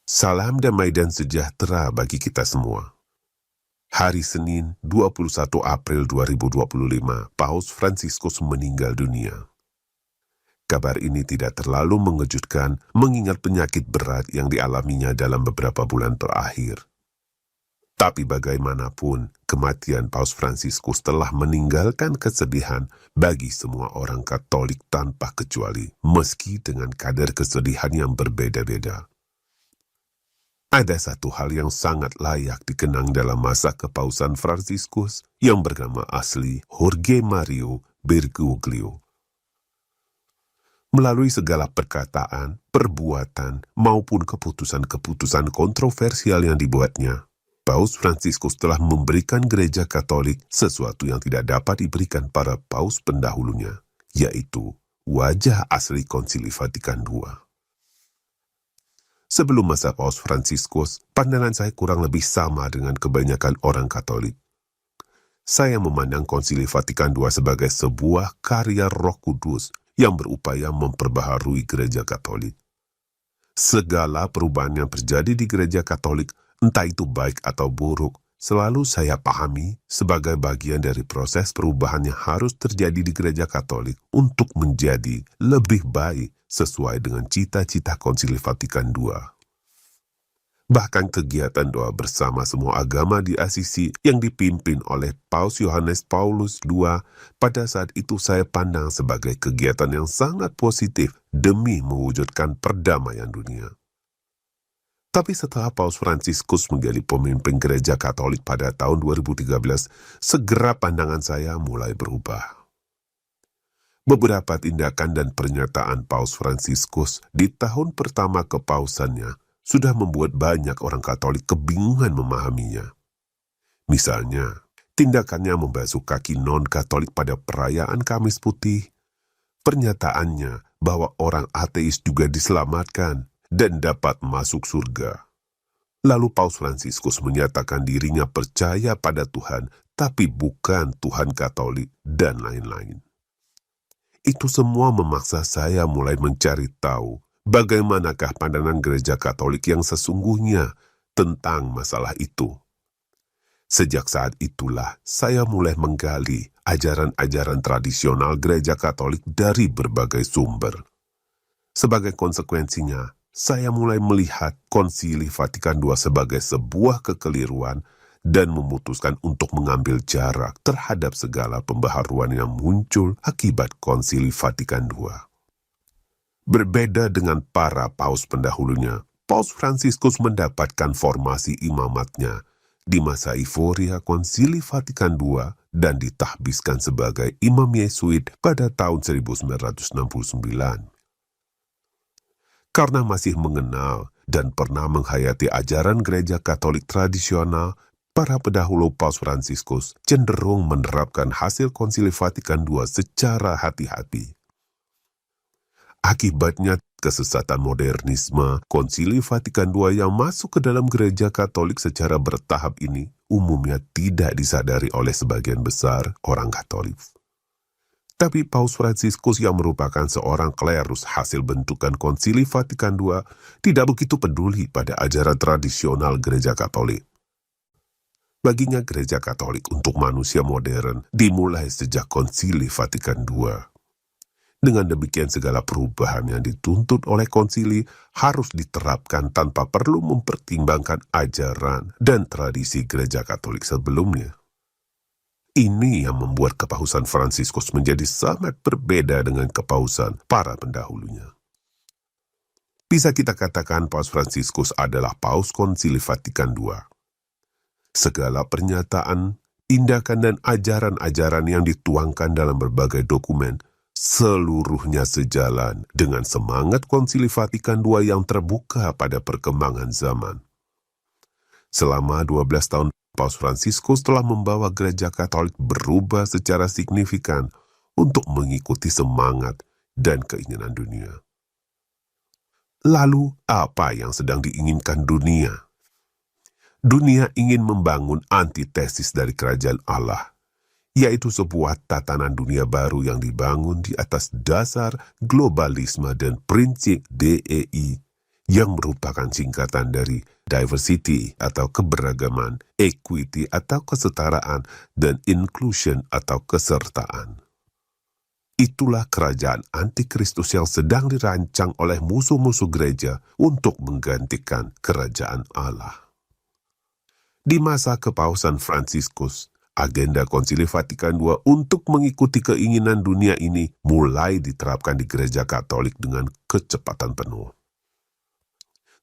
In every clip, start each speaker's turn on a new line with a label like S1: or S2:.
S1: Salam damai dan sejahtera bagi kita semua. Hari Senin, 21 April 2025, Paus Fransiskus meninggal dunia. Kabar ini tidak terlalu mengejutkan mengingat penyakit berat yang dialaminya dalam beberapa bulan terakhir. Tapi bagaimanapun, kematian Paus Fransiskus telah meninggalkan kesedihan bagi semua orang Katolik tanpa kecuali, meski dengan kadar kesedihan yang berbeda-beda. Ada satu hal yang sangat layak dikenang dalam masa kepausan Fransiskus yang bernama asli Jorge Mario Bergoglio. Melalui segala perkataan, perbuatan, maupun keputusan-keputusan kontroversial yang dibuatnya, Paus Fransiskus telah memberikan Gereja Katolik sesuatu yang tidak dapat diberikan para paus pendahulunya, yaitu wajah asli Konsili Vatikan II. Sebelum masa Paus Fransiskus, pandangan saya kurang lebih sama dengan kebanyakan orang Katolik. Saya memandang Konsili Vatikan II sebagai sebuah karya Roh Kudus yang berupaya memperbaharui Gereja Katolik. Segala perubahan yang terjadi di Gereja Katolik, entah itu baik atau buruk, selalu saya pahami sebagai bagian dari proses perubahan yang harus terjadi di Gereja Katolik untuk menjadi lebih baik sesuai dengan cita-cita Konsili Vatikan II. Bahkan kegiatan doa bersama semua agama di Asisi yang dipimpin oleh Paus Yohanes Paulus II pada saat itu saya pandang sebagai kegiatan yang sangat positif demi mewujudkan perdamaian dunia. Tapi setelah Paus Fransiskus menjadi pemimpin Gereja Katolik pada tahun 2013, segera pandangan saya mulai berubah. Beberapa tindakan dan pernyataan Paus Fransiskus di tahun pertama kepausannya sudah membuat banyak orang Katolik kebingungan memahaminya. Misalnya, tindakannya membasuh kaki non-Katolik pada perayaan Kamis Putih, pernyataannya bahwa orang ateis juga diselamatkan dan dapat masuk surga. Lalu Paus Fransiskus menyatakan dirinya percaya pada Tuhan, tapi bukan Tuhan Katolik, dan lain-lain. Itu semua memaksa saya mulai mencari tahu bagaimanakah pandangan Gereja Katolik yang sesungguhnya tentang masalah itu. Sejak saat itulah saya mulai menggali ajaran-ajaran tradisional Gereja Katolik dari berbagai sumber. Sebagai konsekuensinya, saya mulai melihat Konsili Vatikan II sebagai sebuah kekeliruan dan memutuskan untuk mengambil jarak terhadap segala pembaharuan yang muncul akibat Konsili Vatikan II. Berbeda dengan para paus pendahulunya, Paus Fransiskus mendapatkan formasi imamatnya di masa euforia Konsili Vatikan II dan ditahbiskan sebagai imam Yesuit pada tahun 1969. Karena masih mengenal dan pernah menghayati ajaran Gereja Katolik tradisional, para pendahulu Paus Fransiskus cenderung menerapkan hasil Konsili Vatikan II secara hati-hati. Akibatnya, kesesatan modernisme Konsili Vatikan II yang masuk ke dalam Gereja Katolik secara bertahap ini umumnya tidak disadari oleh sebagian besar orang Katolik. Tapi Paus Fransiskus yang merupakan seorang klerus hasil bentukan Konsili Vatikan II tidak begitu peduli pada ajaran tradisional Gereja Katolik. Baginya Gereja Katolik untuk manusia modern dimulai sejak Konsili Vatikan II. Dengan demikian segala perubahan yang dituntut oleh konsili harus diterapkan tanpa perlu mempertimbangkan ajaran dan tradisi Gereja Katolik sebelumnya. Ini yang membuat kepausan Fransiskus menjadi sangat berbeda dengan kepausan para pendahulunya. Bisa kita katakan Paus Fransiskus adalah Paus Konsili Vatikan II. Segala pernyataan, tindakan dan ajaran-ajaran yang dituangkan dalam berbagai dokumen seluruhnya sejalan dengan semangat Konsili Vatikan II yang terbuka pada perkembangan zaman. Selama 12 tahun, Paus Fransiskus telah membawa Gereja Katolik berubah secara signifikan untuk mengikuti semangat dan keinginan dunia. Lalu, apa yang sedang diinginkan dunia? Dunia ingin membangun antitesis dari kerajaan Allah, yaitu sebuah tatanan dunia baru yang dibangun di atas dasar globalisme dan prinsip DEI yang merupakan singkatan dari diversity atau keberagaman, equity atau kesetaraan, dan inclusion atau kesertaan. Itulah kerajaan antikristus yang sedang dirancang oleh musuh-musuh gereja untuk menggantikan kerajaan Allah. Di masa kepausan Fransiskus, agenda Konsili Vatikan II untuk mengikuti keinginan dunia ini mulai diterapkan di Gereja Katolik dengan kecepatan penuh.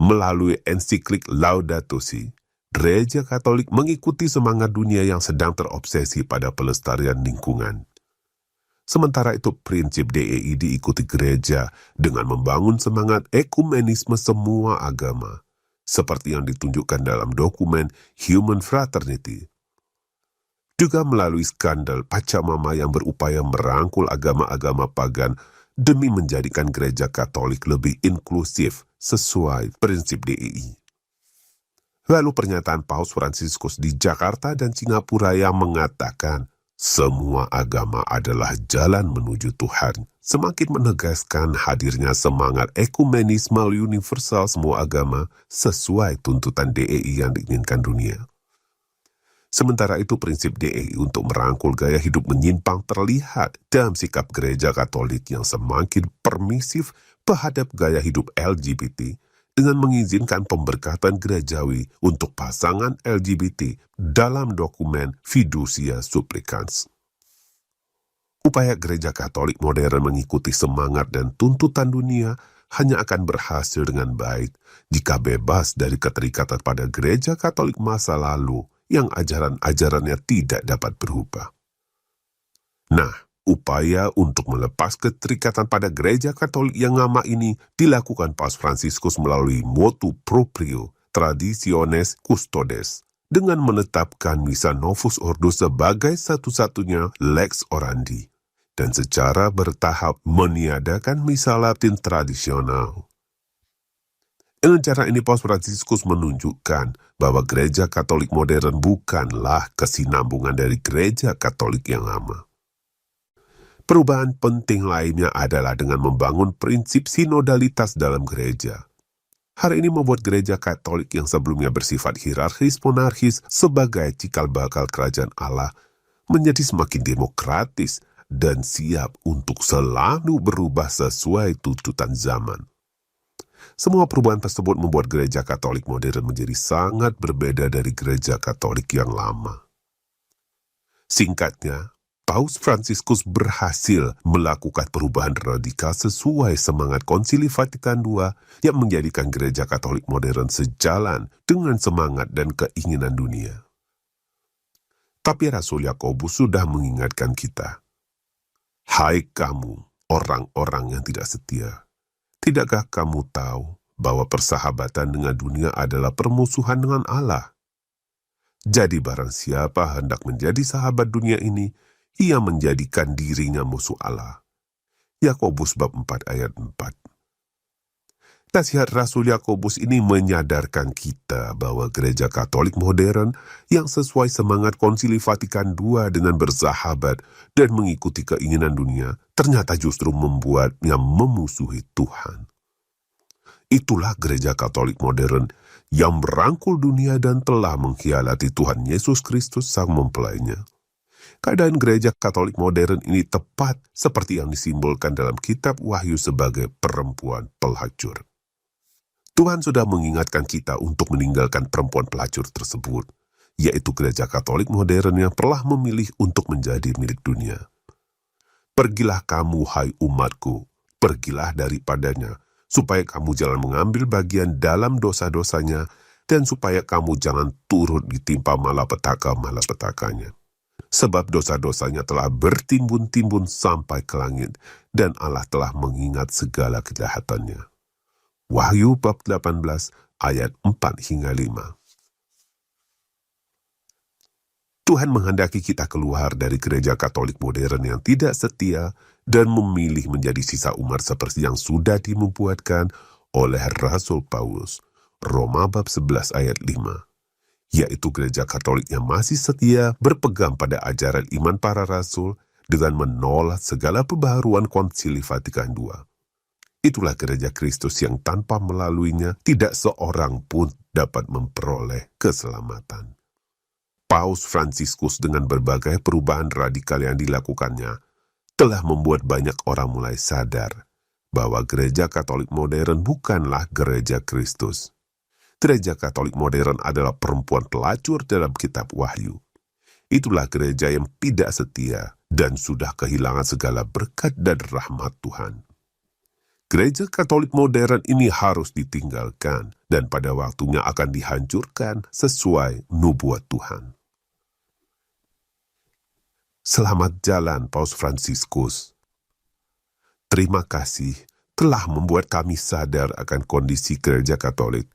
S1: Melalui ensiklik Laudato Si, Gereja Katolik mengikuti semangat dunia yang sedang terobsesi pada pelestarian lingkungan. Sementara itu prinsip DEI diikuti gereja dengan membangun semangat ekumenisme semua agama, seperti yang ditunjukkan dalam dokumen Human Fraternity. Juga melalui skandal Pachamama yang berupaya merangkul agama-agama pagan demi menjadikan gereja Katolik lebih inklusif sesuai prinsip DEI. Lalu pernyataan Paus Fransiskus di Jakarta dan Singapura yang mengatakan, semua agama adalah jalan menuju Tuhan, semakin menegaskan hadirnya semangat ekumenisme universal semua agama sesuai tuntutan DEI yang diinginkan dunia. Sementara itu prinsip DEI untuk merangkul gaya hidup menyimpang terlihat dalam sikap gereja Katolik yang semakin permisif terhadap gaya hidup LGBT dengan mengizinkan pemberkatan gerejawi untuk pasangan LGBT dalam dokumen Fiducia Supplicans. Upaya gereja Katolik modern mengikuti semangat dan tuntutan dunia hanya akan berhasil dengan baik jika bebas dari keterikatan pada gereja Katolik masa lalu yang ajaran-ajarannya tidak dapat berubah. Nah, upaya untuk melepas keterikatan pada gereja Katolik yang lama ini dilakukan Paus Fransiskus melalui motu proprio Traditiones Custodes dengan menetapkan Misa Novus Ordo sebagai satu-satunya lex orandi dan secara bertahap meniadakan Misa Latin tradisional. Dengan cara ini Paus Fransiskus menunjukkan bahwa gereja Katolik modern bukanlah kesinambungan dari gereja Katolik yang lama. Perubahan penting lainnya adalah dengan membangun prinsip sinodalitas dalam gereja. Hal ini membuat gereja Katolik yang sebelumnya bersifat hierarkis-monarkis sebagai cikal bakal kerajaan Allah menjadi semakin demokratis dan siap untuk selalu berubah sesuai tuntutan zaman. Semua perubahan tersebut membuat gereja Katolik modern menjadi sangat berbeda dari gereja Katolik yang lama. Singkatnya, Paus Fransiskus berhasil melakukan perubahan radikal sesuai semangat Konsili Vatikan II yang menjadikan gereja Katolik modern sejalan dengan semangat dan keinginan dunia. Tapi Rasul Yakobus sudah mengingatkan kita, hai kamu, orang-orang yang tidak setia, tidakkah kamu tahu bahwa persahabatan dengan dunia adalah permusuhan dengan Allah? Jadi barang siapa hendak menjadi sahabat dunia ini, ia menjadikan dirinya musuh Allah. Yakobus bab 4 ayat 4. Nasihat Rasul Yakobus ini menyadarkan kita bahwa gereja Katolik modern yang sesuai semangat Konsili Vatikan II dengan bersahabat dan mengikuti keinginan dunia ternyata justru membuatnya memusuhi Tuhan. Itulah gereja Katolik modern yang merangkul dunia dan telah mengkhianati Tuhan Yesus Kristus sang mempelainya. Keadaan gereja Katolik modern ini tepat seperti yang disimbolkan dalam kitab Wahyu sebagai perempuan pelacur. Tuhan sudah mengingatkan kita untuk meninggalkan perempuan pelacur tersebut, yaitu gereja Katolik modern yang telah memilih untuk menjadi milik dunia. Pergilah kamu, hai umatku, pergilah daripadanya, supaya kamu jangan mengambil bagian dalam dosa-dosanya, dan supaya kamu jangan turut ditimpa malapetaka-malapetakanya. Sebab dosa-dosanya telah bertimbun-timbun sampai ke langit, dan Allah telah mengingat segala kejahatannya. Wahyu bab 18 ayat 4 hingga 5. Tuhan menghendaki kita keluar dari gereja Katolik modern yang tidak setia dan memilih menjadi sisa umat seperti yang sudah dinubuatkan oleh Rasul Paulus. Roma bab 11 ayat 5. Yaitu gereja Katolik yang masih setia berpegang pada ajaran iman para rasul dengan menolak segala pembaharuan Konsili Vatikan II. Itulah gereja Kristus yang tanpa melaluinya tidak seorang pun dapat memperoleh keselamatan. Paus Fransiskus dengan berbagai perubahan radikal yang dilakukannya telah membuat banyak orang mulai sadar bahwa gereja Katolik modern bukanlah gereja Kristus. Gereja Katolik modern adalah perempuan pelacur dalam kitab Wahyu. Itulah gereja yang tidak setia dan sudah kehilangan segala berkat dan rahmat Tuhan. Gereja Katolik modern ini harus ditinggalkan dan pada waktunya akan dihancurkan sesuai nubuat Tuhan. Selamat jalan, Paus Fransiskus. Terima kasih telah membuat kami sadar akan kondisi gereja Katolik.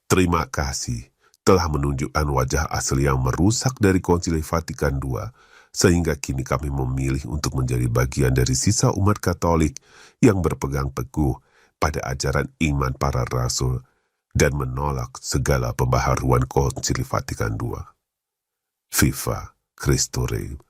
S1: Terima kasih telah menunjukkan wajah asli yang merusak dari Konsili Vatikan II, sehingga kini kami memilih untuk menjadi bagian dari sisa umat Katolik yang berpegang teguh pada ajaran iman para rasul dan menolak segala pembaharuan Konsili Vatikan II. Viva Christo Rei.